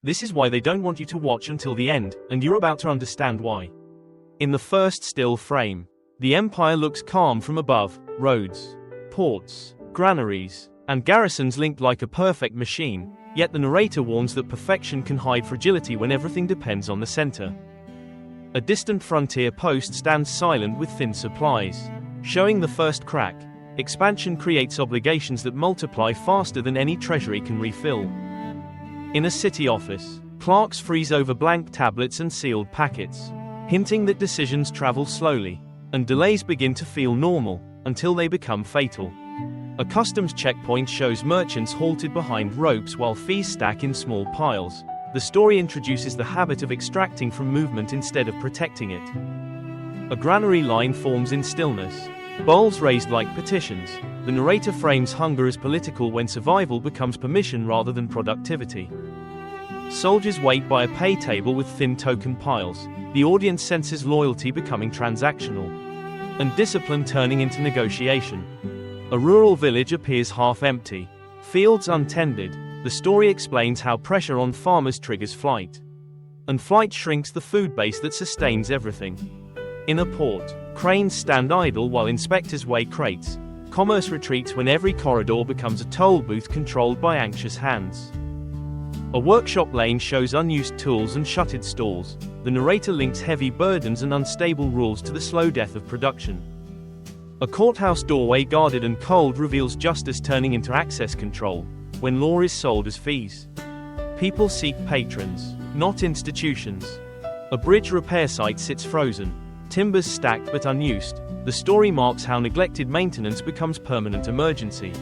This is why they don't want you to watch until the end, and you're about to understand why. In the first still frame, the Empire looks calm from above: roads, ports, granaries, and garrisons linked like a perfect machine, yet the narrator warns that perfection can hide fragility when everything depends on the center. A distant frontier post stands silent with thin supplies, showing the first crack. Expansion creates obligations that multiply faster than any treasury can refill. In a city office, clerks freeze over blank tablets and sealed packets, hinting that decisions travel slowly, and delays begin to feel normal, until they become fatal. A customs checkpoint shows merchants halted behind ropes while fees stack in small piles. The story introduces the habit of extracting from movement instead of protecting it. A granary line forms in stillness, bowls raised like petitions. The narrator frames hunger as political when survival becomes permission rather than productivity. Soldiers wait by a pay table with thin token piles. The audience senses loyalty becoming transactional, and discipline turning into negotiation. A rural village appears half empty, fields untended. The story explains how pressure on farmers triggers flight, and flight shrinks the food base that sustains everything. In a port, cranes stand idle while inspectors weigh crates. Commerce retreats when every corridor becomes a toll booth controlled by anxious hands. A workshop lane shows unused tools and shuttered stalls. The narrator links heavy burdens and unstable rules to the slow death of production. A courthouse doorway guarded and cold reveals justice turning into access control, when law is sold as fees. People seek patrons, not institutions. A bridge repair site sits frozen, timbers stacked but unused. The story marks how neglected maintenance becomes permanent emergency,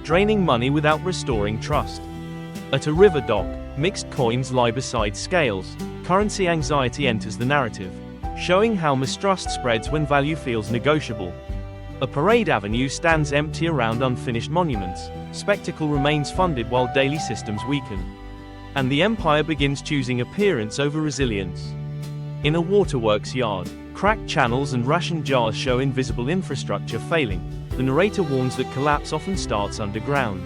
draining money without restoring trust. At a river dock, mixed coins lie beside scales. Currency anxiety enters the narrative, showing how mistrust spreads when value feels negotiable. A parade avenue stands empty around unfinished monuments. Spectacle remains funded while daily systems weaken, and the Empire begins choosing appearance over resilience. In a waterworks yard, cracked channels and ration jars show invisible infrastructure failing. The narrator warns that collapse often starts underground,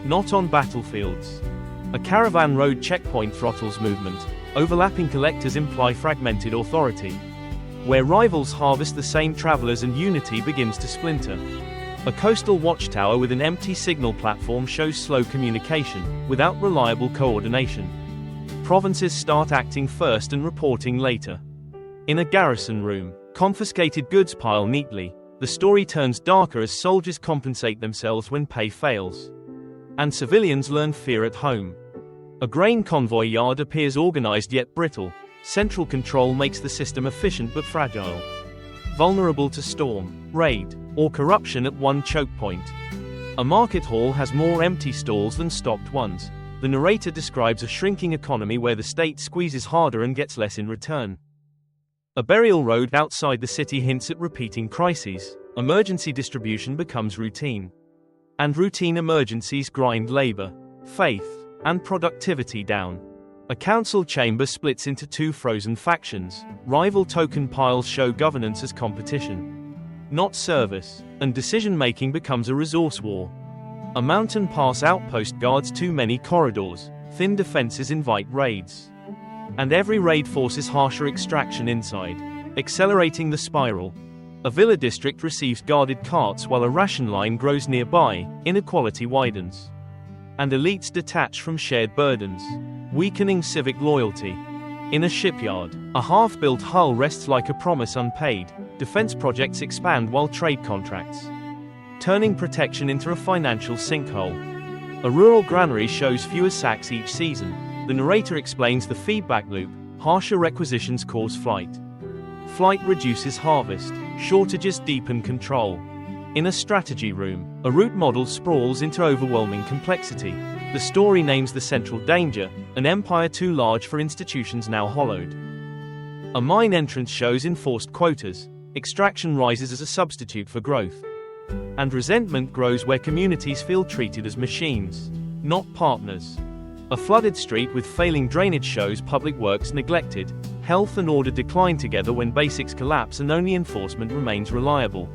not on battlefields. A caravan road checkpoint throttles movement. Overlapping collectors imply fragmented authority, where rivals harvest the same travelers and unity begins to splinter. A coastal watchtower with an empty signal platform shows slow communication, without reliable coordination. Provinces start acting first and reporting later. In a garrison room, confiscated goods pile neatly. The story turns darker as soldiers compensate themselves when pay fails, and civilians learn fear at home. A grain convoy yard appears organized yet brittle. Central control makes the system efficient but fragile, vulnerable to storm, raid, or corruption at one choke point. A market hall has more empty stalls than stocked ones. The narrator describes a shrinking economy where the state squeezes harder and gets less in return. A burial road outside the city hints at repeating crises. Emergency distribution becomes routine, and routine emergencies grind labor, faith, and productivity down. A council chamber splits into two frozen factions. Rival token piles show governance as competition, not service, and decision-making becomes a resource war. A mountain pass outpost guards too many corridors. Thin defenses invite raids, and every raid forces harsher extraction inside, accelerating the spiral. A villa district receives guarded carts while a ration line grows nearby. Inequality widens, and elites detach from shared burdens, weakening civic loyalty. In a shipyard, a half-built hull rests like a promise unpaid. Defense projects expand while trade contracts, turning protection into a financial sinkhole. A rural granary shows fewer sacks each season. The narrator explains the feedback loop. Harsher requisitions cause flight. Flight reduces harvest. Shortages deepen control. In a strategy room, a route model sprawls into overwhelming complexity. The story names the central danger, an empire too large for institutions now hollowed. A mine entrance shows enforced quotas. Extraction rises as a substitute for growth, and resentment grows where communities feel treated as machines, not partners. A flooded street with failing drainage shows public works neglected. Health and order decline together when basics collapse and only enforcement remains reliable.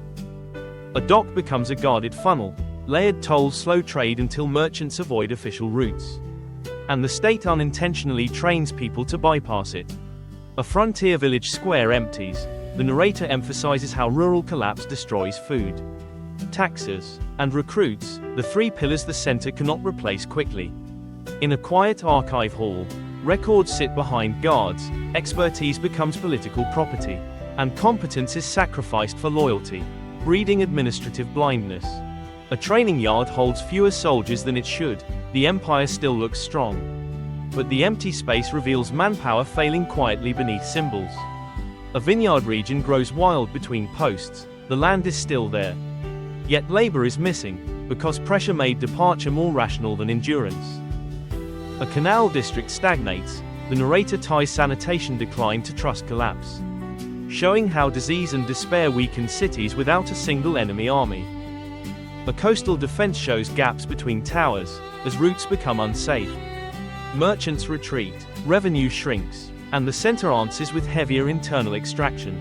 A dock becomes a guarded funnel. Layered tolls slow trade until merchants avoid official routes. and the state unintentionally trains people to bypass it. A frontier village square empties. The narrator emphasizes how rural collapse destroys food, taxes, and recruits, the three pillars the center cannot replace quickly. In a quiet archive hall, records sit behind guards, expertise becomes political property, and competence is sacrificed for loyalty, breeding administrative blindness. A training yard holds fewer soldiers than it should. The empire still looks strong, but the empty space reveals manpower failing quietly beneath symbols. A vineyard region grows wild between posts. The land is still there, yet labor is missing, because pressure made departure more rational than endurance. A canal district stagnates. The narrator ties sanitation decline to trust collapse, showing how disease and despair weaken cities without a single enemy army. A coastal defense shows gaps between towers, as routes become unsafe. Merchants retreat, revenue shrinks, and the center answers with heavier internal extraction.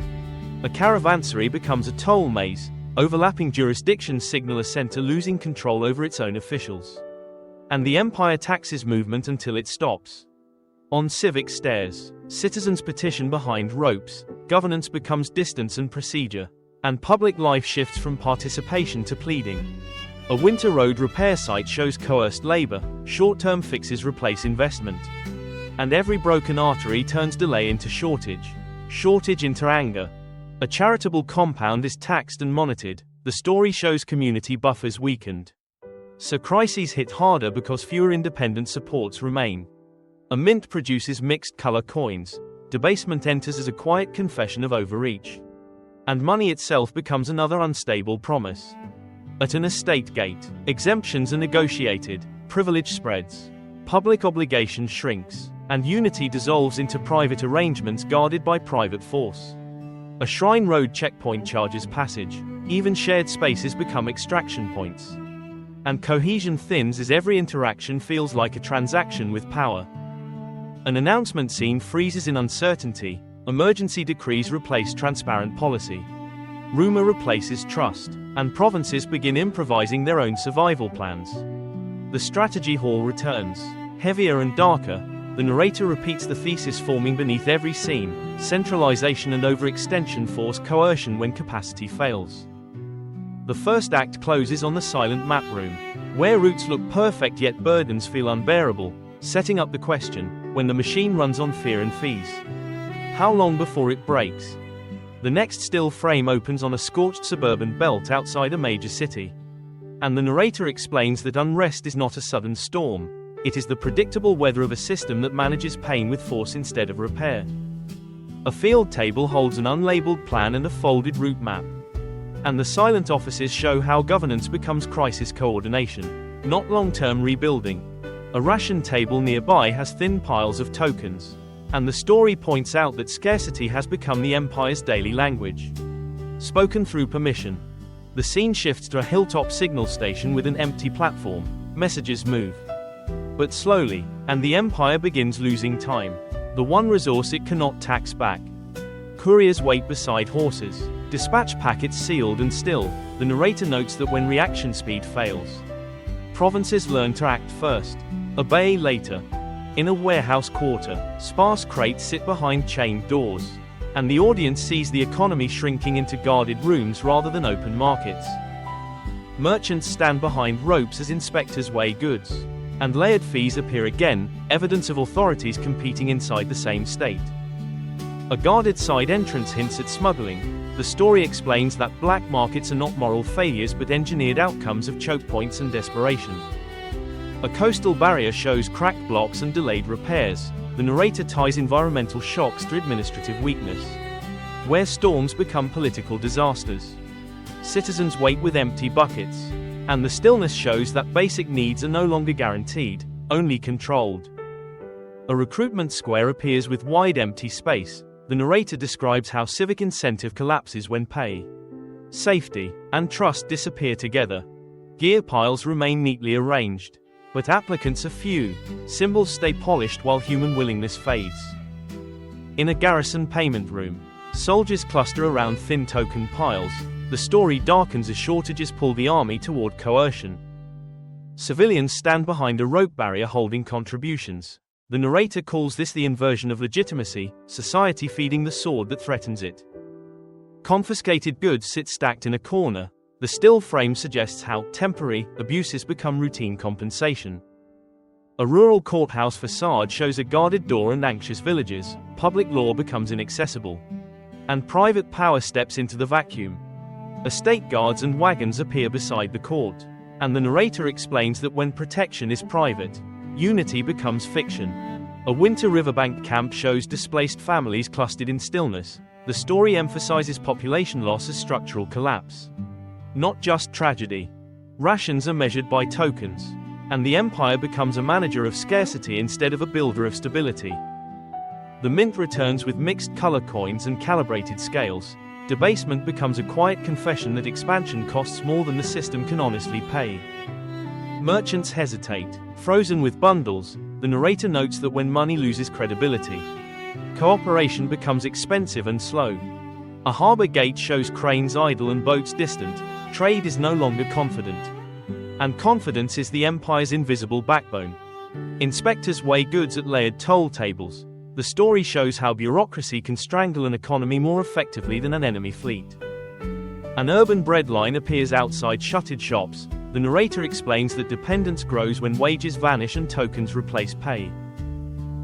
A caravansary becomes a toll maze. Overlapping jurisdictions signal a center losing control over its own officials, and the empire taxes movement until it stops. On civic stairs, citizens petition behind ropes. Governance becomes distance and procedure, and public life shifts from participation to pleading. A winter road repair site shows coerced labor. Short-term fixes replace investment, and every broken artery turns delay into shortage, shortage into anger. A charitable compound is taxed and monitored. The story shows community buffers weakened, so crises hit harder because fewer independent supports remain. A mint produces mixed-color coins. Debasement enters as a quiet confession of overreach, and money itself becomes another unstable promise. At an estate gate, exemptions are negotiated, privilege spreads, public obligation shrinks, and unity dissolves into private arrangements guarded by private force. A shrine road checkpoint charges passage. Even shared spaces become extraction points, and cohesion thins as every interaction feels like a transaction with power. An announcement scene freezes in uncertainty. Emergency decrees replace transparent policy. Rumor replaces trust, and provinces begin improvising their own survival plans. The strategy hall returns, heavier and darker. The narrator repeats the thesis forming beneath every scene. Centralization and overextension force coercion when capacity fails. The first act closes on the silent map room, where routes look perfect yet burdens feel unbearable, setting up the question, when the machine runs on fear and fees, how long before it breaks? The next still frame opens on a scorched suburban belt outside a major city, and the narrator explains that unrest is not a sudden storm. It is the predictable weather of a system that manages pain with force instead of repair. A field table holds an unlabeled plan and a folded route map, and the silent offices show how governance becomes crisis coordination, not long-term rebuilding. A ration table nearby has thin piles of tokens, and the story points out that scarcity has become the empire's daily language, spoken through permission. The scene shifts to a hilltop signal station with an empty platform. Messages move, but slowly, and the empire begins losing time, the one resource it cannot tax back. Couriers wait beside horses, dispatch packets sealed and still. The narrator notes that when reaction speed fails, provinces learn to act first, obey later. In a warehouse quarter, sparse crates sit behind chained doors, and the audience sees the economy shrinking into guarded rooms rather than open markets. Merchants stand behind ropes as inspectors weigh goods, and layered fees appear again, evidence of authorities competing inside the same state. A guarded side entrance hints at smuggling. The story explains that black markets are not moral failures but engineered outcomes of choke points and desperation. A coastal barrier shows cracked blocks and delayed repairs. The narrator ties environmental shocks to administrative weakness, where storms become political disasters. Citizens wait with empty buckets, and the stillness shows that basic needs are no longer guaranteed, only controlled. A recruitment square appears with wide empty space. The narrator describes how civic incentive collapses when pay, safety, and trust disappear together. Gear piles remain neatly arranged, but applicants are few. Symbols stay polished while human willingness fades. In a garrison payment room, soldiers cluster around thin token piles. The story darkens as shortages pull the army toward coercion. Civilians stand behind a rope barrier holding contributions. The narrator calls this the inversion of legitimacy, society feeding the sword that threatens it. Confiscated goods sit stacked in a corner. The still frame suggests how temporary abuses become routine compensation. A rural courthouse facade shows a guarded door and anxious villagers. Public law becomes inaccessible. And private power steps into the vacuum. Estate guards and wagons appear beside the court. And the narrator explains that when protection is private, unity becomes fiction. A winter riverbank camp shows displaced families clustered in stillness. The story emphasizes population loss as structural collapse, not just tragedy. Rations are measured by tokens, and the empire becomes a manager of scarcity instead of a builder of stability. The mint returns with mixed color coins and calibrated scales. Debasement becomes a quiet confession that expansion costs more than the system can honestly pay. Merchants hesitate. Frozen with bundles, the narrator notes that when money loses credibility, cooperation becomes expensive and slow. A harbor gate shows cranes idle and boats distant. Trade is no longer confident. And confidence is the empire's invisible backbone. Inspectors weigh goods at layered toll tables. The story shows how bureaucracy can strangle an economy more effectively than an enemy fleet. An urban breadline appears outside shuttered shops. The narrator explains that dependence grows when wages vanish and tokens replace pay.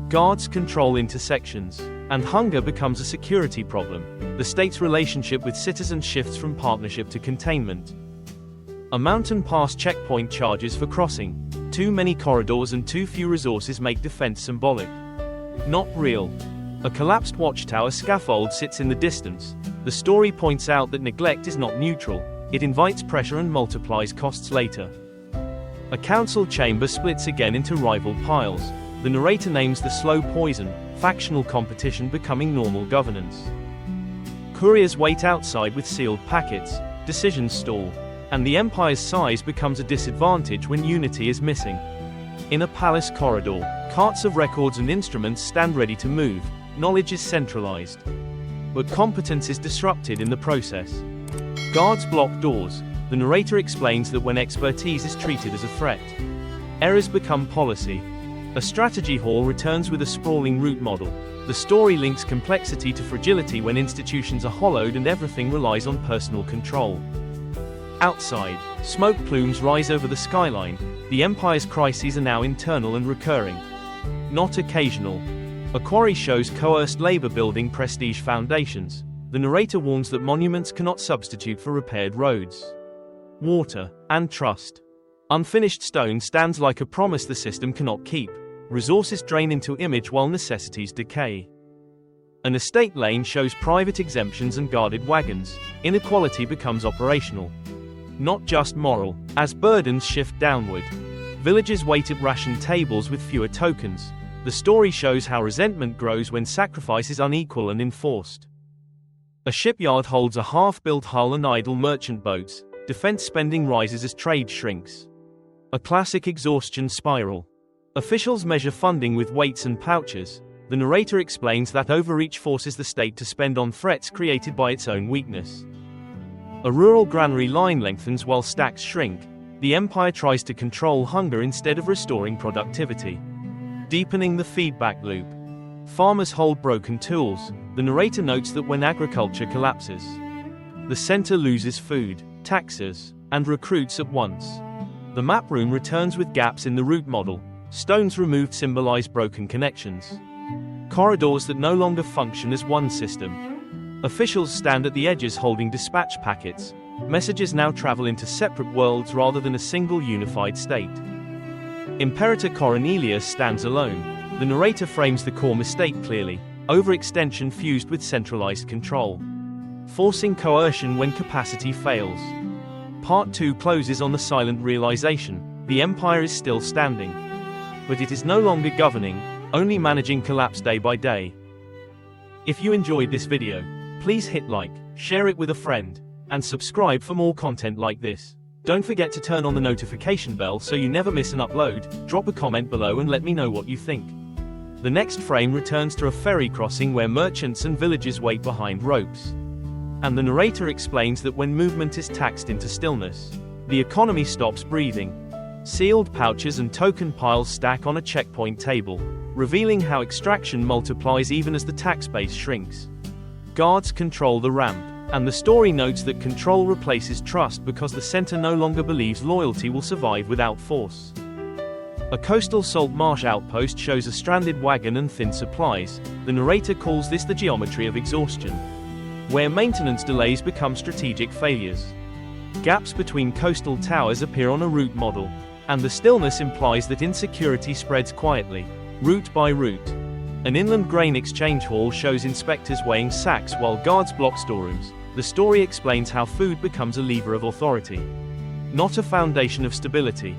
Guards control intersections, and hunger becomes a security problem. The state's relationship with citizens shifts from partnership to containment. A mountain pass checkpoint charges for crossing. Too many corridors and too few resources make defense symbolic, not real. A collapsed watchtower scaffold sits in the distance. The story points out that neglect is not neutral. It invites pressure and multiplies costs later. A council chamber splits again into rival piles. The narrator names the slow poison, factional competition becoming normal governance. Couriers wait outside with sealed packets. Decisions stall. And the empire's size becomes a disadvantage when unity is missing. In a palace corridor, carts of records and instruments stand ready to move. Knowledge is centralized, but competence is disrupted in the process. Guards block doors. The narrator explains that when expertise is treated as a threat, errors become policy. A strategy hall returns with a sprawling route model. The story links complexity to fragility when institutions are hollowed and everything relies on personal control. Outside, smoke plumes rise over the skyline. The empire's crises are now internal and recurring, not occasional. A quarry shows coerced labor building prestige foundations. The narrator warns that monuments cannot substitute for repaired roads, water, and trust. Unfinished stone stands like a promise the system cannot keep. Resources drain into image while necessities decay. An estate lane shows private exemptions and guarded wagons. Inequality becomes operational, not just moral, as burdens shift downward. Villages wait at ration tables with fewer tokens. The story shows how resentment grows when sacrifice is unequal and enforced. A shipyard holds a half-built hull and idle merchant boats. Defense spending rises as trade shrinks. A classic exhaustion spiral. Officials measure funding with weights and pouches. The narrator explains that overreach forces the state to spend on threats created by its own weakness. A rural granary line lengthens while stacks shrink. The empire tries to control hunger instead of restoring productivity, deepening the feedback loop. Farmers hold broken tools. The narrator notes that when agriculture collapses, the center loses food, taxes, and recruits at once. The map room returns with gaps in the route model. Stones removed symbolize broken connections, corridors that no longer function as one system. Officials stand at the edges holding dispatch packets. Messages now travel into separate worlds rather than a single unified state. Imperator Cornelius stands alone. The narrator frames the core mistake clearly: overextension fused with centralized control, forcing coercion when capacity fails. Part 2 closes on the silent realization: the empire is still standing, but it is no longer governing, only managing collapse day by day. If you enjoyed this video, please hit like, share it with a friend, and subscribe for more content like this. Don't forget to turn on the notification bell so you never miss an upload. Drop a comment below and let me know what you think. The next frame returns to a ferry crossing where merchants and villagers wait behind ropes. And the narrator explains that when movement is taxed into stillness, the economy stops breathing. Sealed pouches and token piles stack on a checkpoint table, revealing how extraction multiplies even as the tax base shrinks. Guards control the ramp, and the story notes that control replaces trust because the center no longer believes loyalty will survive without force. A coastal salt marsh outpost shows a stranded wagon and thin supplies. The narrator calls this the geometry of exhaustion, where maintenance delays become strategic failures. Gaps between coastal towers appear on a route model, and the stillness implies that insecurity spreads quietly, route by route. An inland grain exchange hall shows inspectors weighing sacks while guards block storerooms. The story explains how food becomes a lever of authority, not a foundation of stability.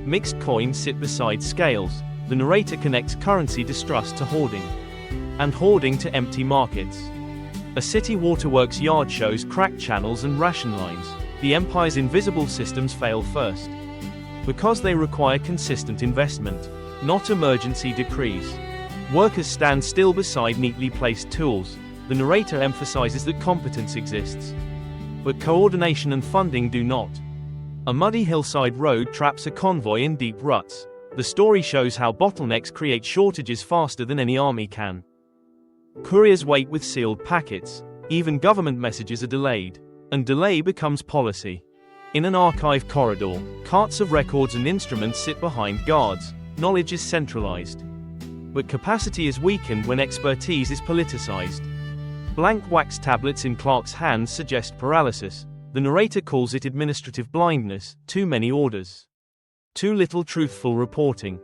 Mixed coins sit beside scales. The narrator connects currency distrust to hoarding, and hoarding to empty markets. A city waterworks yard shows cracked channels and ration lines. The empire's invisible systems fail first, because they require consistent investment, not emergency decrees. Workers stand still beside neatly placed tools. The narrator emphasizes that competence exists, but coordination and funding do not. A muddy hillside road traps a convoy in deep ruts. The story shows how bottlenecks create shortages faster than any army can. Couriers wait with sealed packets. Even government messages are delayed, and delay becomes policy. In an archive corridor, carts of records and instruments sit behind guards. Knowledge is centralized, but capacity is weakened when expertise is politicized. Blank wax tablets in Clark's hands suggest paralysis. The narrator calls it administrative blindness. Too many orders, too little truthful reporting.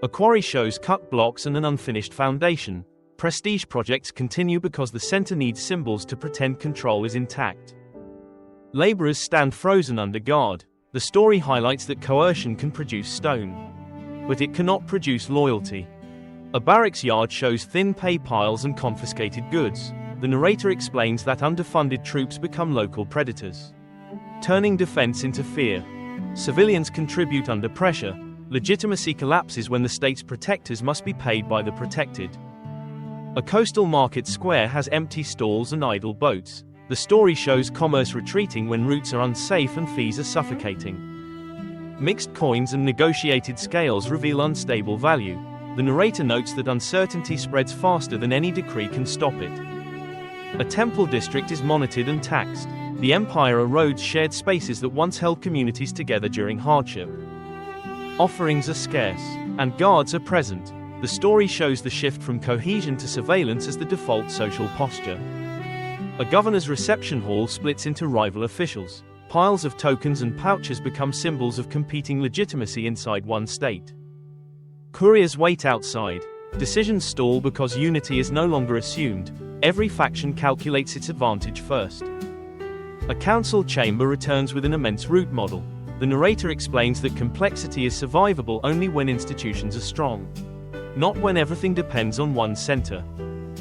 A quarry shows cut blocks and an unfinished foundation. Prestige projects continue because the center needs symbols to pretend control is intact. Laborers stand frozen under guard. The story highlights that coercion can produce stone, but it cannot produce loyalty. A barracks yard shows thin pay piles and confiscated goods. The narrator explains that underfunded troops become local predators, turning defense into fear. Civilians contribute under pressure. Legitimacy collapses when the state's protectors must be paid by the protected. A coastal market square has empty stalls and idle boats. The story shows commerce retreating when routes are unsafe and fees are suffocating. Mixed coins and negotiated scales reveal unstable value. The narrator notes that uncertainty spreads faster than any decree can stop it. A temple district is monitored and taxed. The empire erodes shared spaces that once held communities together during hardship. Offerings are scarce, and guards are present. The story shows the shift from cohesion to surveillance as the default social posture. A governor's reception hall splits into rival officials. Piles of tokens and pouches become symbols of competing legitimacy inside one state. Couriers wait outside. Decisions stall because unity is no longer assumed. Every faction calculates its advantage first. A council chamber returns with an immense route model. The narrator explains that complexity is survivable only when institutions are strong, not when everything depends on one center.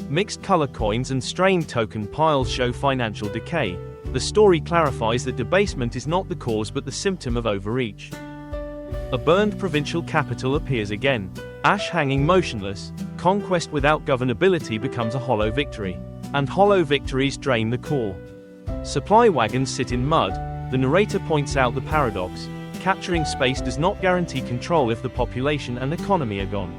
Mixed color coins and strained token piles show financial decay. The story clarifies that debasement is not the cause but the symptom of overreach. A burned provincial capital appears again. Ash hanging motionless, conquest without governability becomes a hollow victory, and hollow victories drain the core. Supply wagons sit in mud. The narrator points out the paradox. Capturing space does not guarantee control if the population and economy are gone.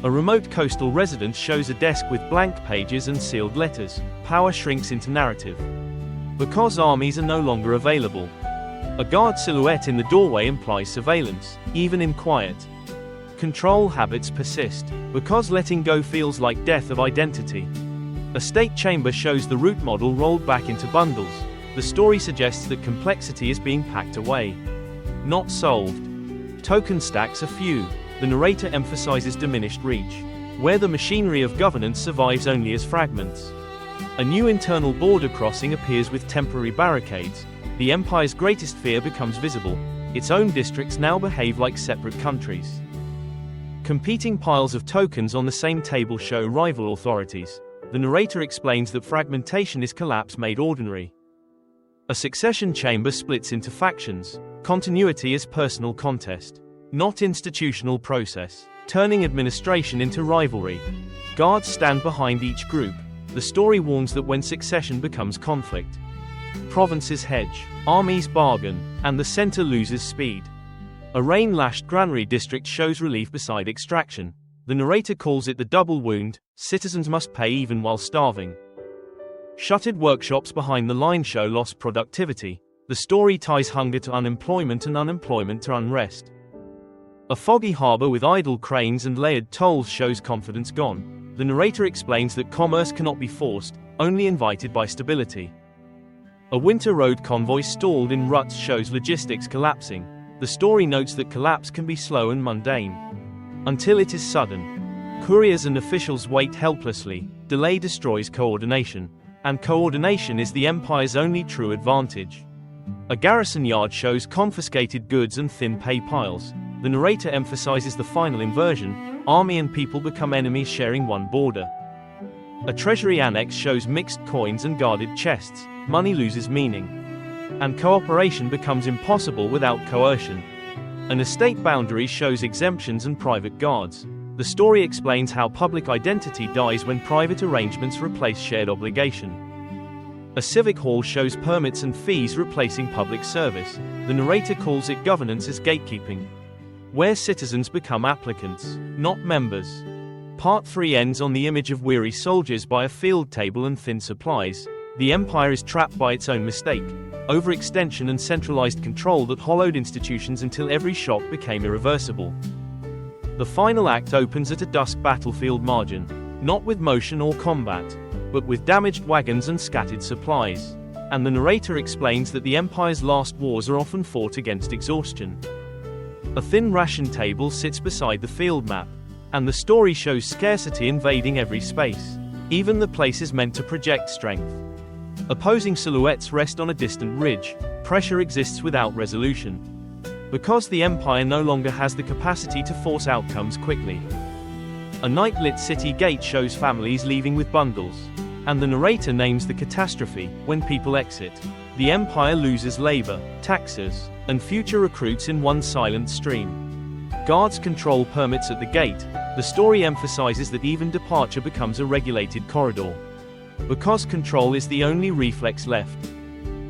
A remote coastal residence shows a desk with blank pages and sealed letters. Power shrinks into narrative, because armies are no longer available. A guard silhouette in the doorway implies surveillance, even in quiet. Control habits persist, because letting go feels like death of identity. A state chamber shows the route model rolled back into bundles. The story suggests that complexity is being packed away, not solved. Token stacks are few. The narrator emphasizes diminished reach, where the machinery of governance survives only as fragments. A new internal border crossing appears with temporary barricades. The empire's greatest fear becomes visible. Its own districts now behave like separate countries. Competing piles of tokens on the same table show rival authorities. The narrator explains that fragmentation is collapse made ordinary. A succession chamber splits into factions. Continuity is personal contest, not institutional process, turning administration into rivalry. Guards stand behind each group. The story warns that when succession becomes conflict, provinces hedge, armies bargain, and the center loses speed. A rain-lashed granary district shows relief beside extraction. The narrator calls it the double wound, citizens must pay even while starving. Shuttered workshops behind the line show lost productivity. The story ties hunger to unemployment and unemployment to unrest. A foggy harbor with idle cranes and layered tolls shows confidence gone. The narrator explains that commerce cannot be forced, only invited by stability. A winter road convoy stalled in ruts shows logistics collapsing. The story notes that collapse can be slow and mundane, until it is sudden. Couriers and officials wait helplessly. Delay destroys coordination, and coordination is the empire's only true advantage. A garrison yard shows confiscated goods and thin pay piles. The narrator emphasizes the final inversion: army and people become enemies sharing one border. A treasury annex shows mixed coins and guarded chests. Money loses meaning, and cooperation becomes impossible without coercion. An estate boundary shows exemptions and private guards. The story explains how public identity dies when private arrangements replace shared obligation. A civic hall shows permits and fees replacing public service. The narrator calls it governance as gatekeeping, where citizens become applicants, not members. Part 3 ends on the image of weary soldiers by a field table and thin supplies. The empire is trapped by its own mistake, overextension and centralized control that hollowed institutions until every shock became irreversible. The final act opens at a dusk battlefield margin, not with motion or combat, but with damaged wagons and scattered supplies. And the narrator explains that the empire's last wars are often fought against exhaustion. A thin ration table sits beside the field map, and the story shows scarcity invading every space, even the places meant to project strength. Opposing silhouettes rest on a distant ridge. Pressure exists without resolution, because the empire no longer has the capacity to force outcomes quickly. A night-lit city gate shows families leaving with bundles, and the narrator names the catastrophe: when people exit, the empire loses labor, taxes, and future recruits in one silent stream. Guards control permits at the gate. The story emphasizes that even departure becomes a regulated corridor, because control is the only reflex left.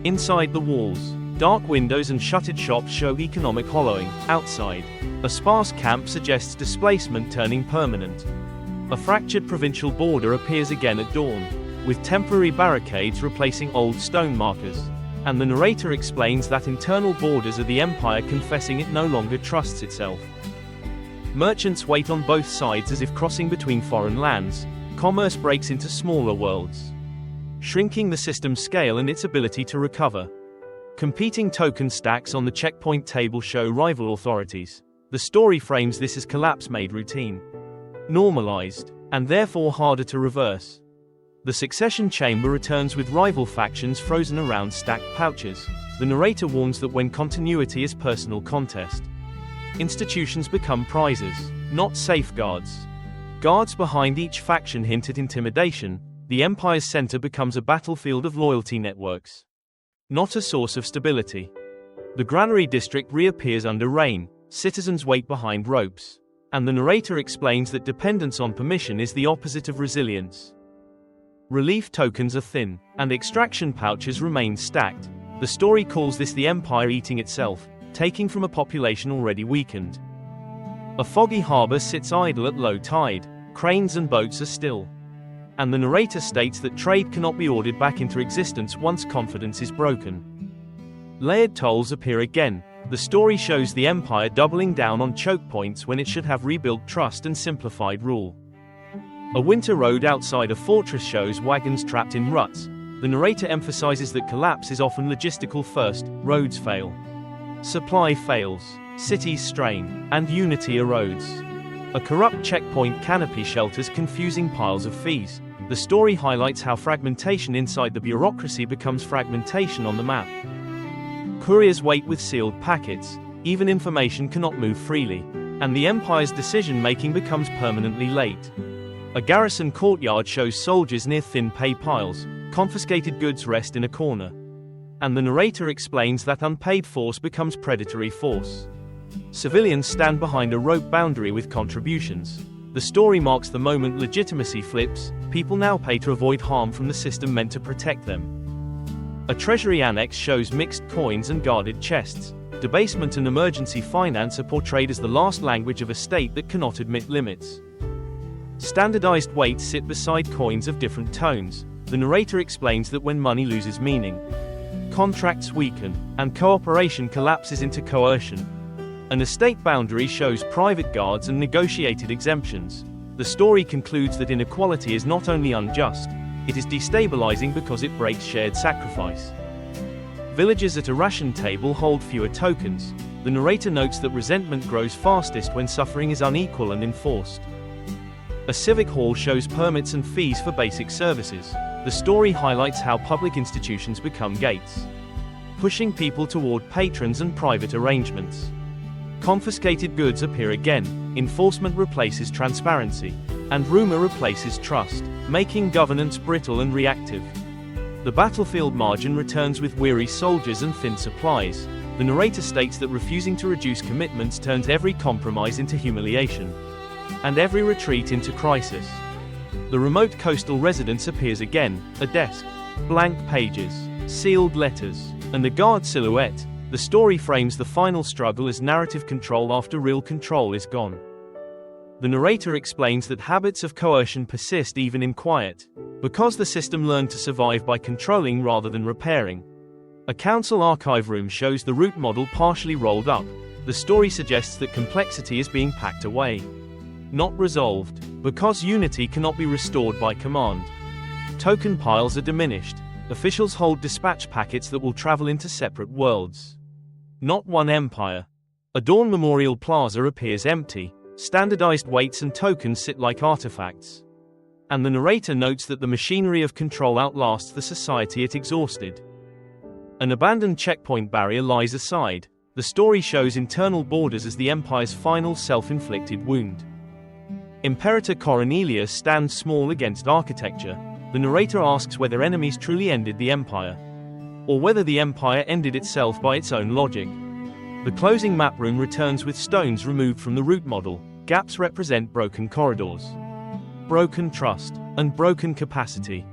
Inside the walls, dark windows and shuttered shops show economic hollowing. Outside, a sparse camp suggests displacement turning permanent. A fractured provincial border appears again at dawn, with temporary barricades replacing old stone markers. And the narrator explains that internal borders are the empire confessing it no longer trusts itself. Merchants wait on both sides as if crossing between foreign lands. Commerce breaks into smaller worlds, shrinking the system's scale and its ability to recover. Competing token stacks on the checkpoint table show rival authorities. The story frames this as collapse made routine, normalized, and therefore harder to reverse. The succession chamber returns with rival factions frozen around stacked pouches. The narrator warns that when continuity is personal contest, institutions become prizes, not safeguards. Guards behind each faction hint at intimidation. The empire's center becomes a battlefield of loyalty networks, not a source of stability. The granary district reappears under rain. Citizens wait behind ropes, and the narrator explains that dependence on permission is the opposite of resilience. Relief tokens are thin, and extraction pouches remain stacked. The story calls this the empire eating itself, taking from a population already weakened. A foggy harbor sits idle at low tide. Cranes and boats are still, and the narrator states that trade cannot be ordered back into existence once confidence is broken. Layered tolls appear again. The story shows the empire doubling down on choke points when it should have rebuilt trust and simplified rule. A winter road outside a fortress shows wagons trapped in ruts. The narrator emphasizes that collapse is often logistical first. Roads fail, supply fails, cities strain, and unity erodes. A corrupt checkpoint canopy shelters confusing piles of fees. The story highlights how fragmentation inside the bureaucracy becomes fragmentation on the map. Couriers wait with sealed packets. Even information cannot move freely, and the empire's decision-making becomes permanently late. A garrison courtyard shows soldiers near thin pay piles. Confiscated goods rest in a corner, and the narrator explains that unpaid force becomes predatory force. Civilians stand behind a rope boundary with contributions. The story marks the moment legitimacy flips. People now pay to avoid harm from the system meant to protect them. A treasury annex shows mixed coins and guarded chests. debasement and emergency finance are portrayed as the last language of a state that cannot admit limits. Standardized weights sit beside coins of different tones. The narrator explains that when money loses meaning, contracts weaken, and cooperation collapses into coercion. An estate boundary shows private guards and negotiated exemptions. The story concludes that inequality is not only unjust, it is destabilizing because it breaks shared sacrifice. Villagers at a ration table hold fewer tokens. The narrator notes that resentment grows fastest when suffering is unequal and enforced. A civic hall shows permits and fees for basic services. The story highlights how public institutions become gates, pushing people toward patrons and private arrangements. Confiscated goods appear again, enforcement replaces transparency, and rumor replaces trust, making governance brittle and reactive. The battlefield margin returns with weary soldiers and thin supplies. The narrator states that refusing to reduce commitments turns every compromise into humiliation, and every retreat into crisis. The remote coastal residence appears again, a desk, blank pages, sealed letters, and a guard silhouette. The story frames the final struggle as narrative control after real control is gone. The narrator explains that habits of coercion persist even in quiet, because the system learned to survive by controlling rather than repairing. A council archive room shows the root model partially rolled up. The story suggests that complexity is being packed away, not resolved, because unity cannot be restored by command. Token piles are diminished. Officials hold dispatch packets that will travel into separate worlds, not one empire. A Dawn Memorial Plaza appears empty. Standardized weights and tokens sit like artifacts. And the narrator notes that the machinery of control outlasts the society it exhausted. An abandoned checkpoint barrier lies aside. The story shows internal borders as the empire's final self-inflicted wound. Imperator Cornelius stands small against architecture. The narrator asks whether enemies truly ended the empire, or whether the empire ended itself by its own logic. The closing map room returns with stones removed from the root model. Gaps represent broken corridors, broken trust, and broken capacity.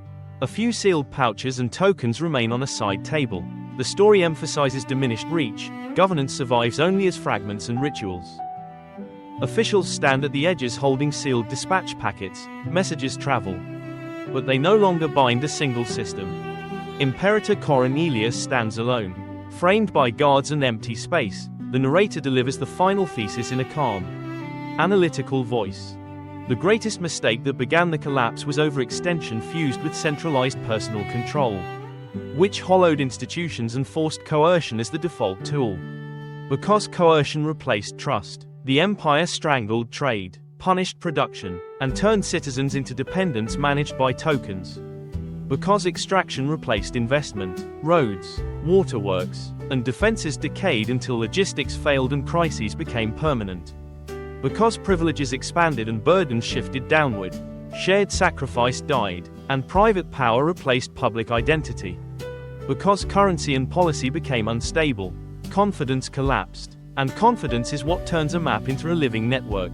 A few sealed pouches and tokens remain on a side table. The story emphasizes diminished reach. Governance survives only as fragments and rituals. Officials stand at the edges holding sealed dispatch packets. Messages travel, but they no longer bind a single system. Imperator Cornelius stands alone, framed by guards and empty space. The narrator delivers the final thesis in a calm, analytical voice. The greatest mistake that began the collapse was overextension fused with centralized personal control, which hollowed institutions and forced coercion as the default tool. Because coercion replaced trust, the empire strangled trade, punished production, and turned citizens into dependents managed by tokens. Because extraction replaced investment, roads, waterworks, and defenses decayed until logistics failed and crises became permanent. Because privileges expanded and burdens shifted downward, shared sacrifice died, and private power replaced public identity. Because currency and policy became unstable, confidence collapsed, and confidence is what turns a map into a living network.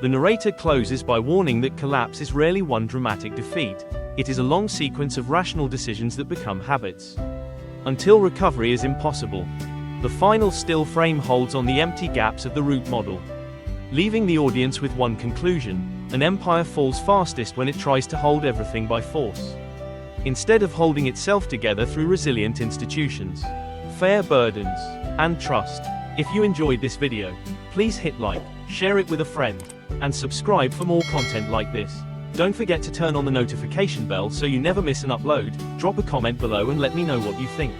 The narrator closes by warning that collapse is rarely one dramatic defeat. It is a long sequence of rational decisions that become habits, until recovery is impossible. The final still frame holds on the empty gaps of the root model, leaving the audience with one conclusion: an empire falls fastest when it tries to hold everything by force, instead of holding itself together through resilient institutions, fair burdens, and trust. If you enjoyed this video, please hit like, share it with a friend, and subscribe for more content like this. Don't forget to turn on the notification bell so you never miss an upload. Drop a comment below and let me know what you think.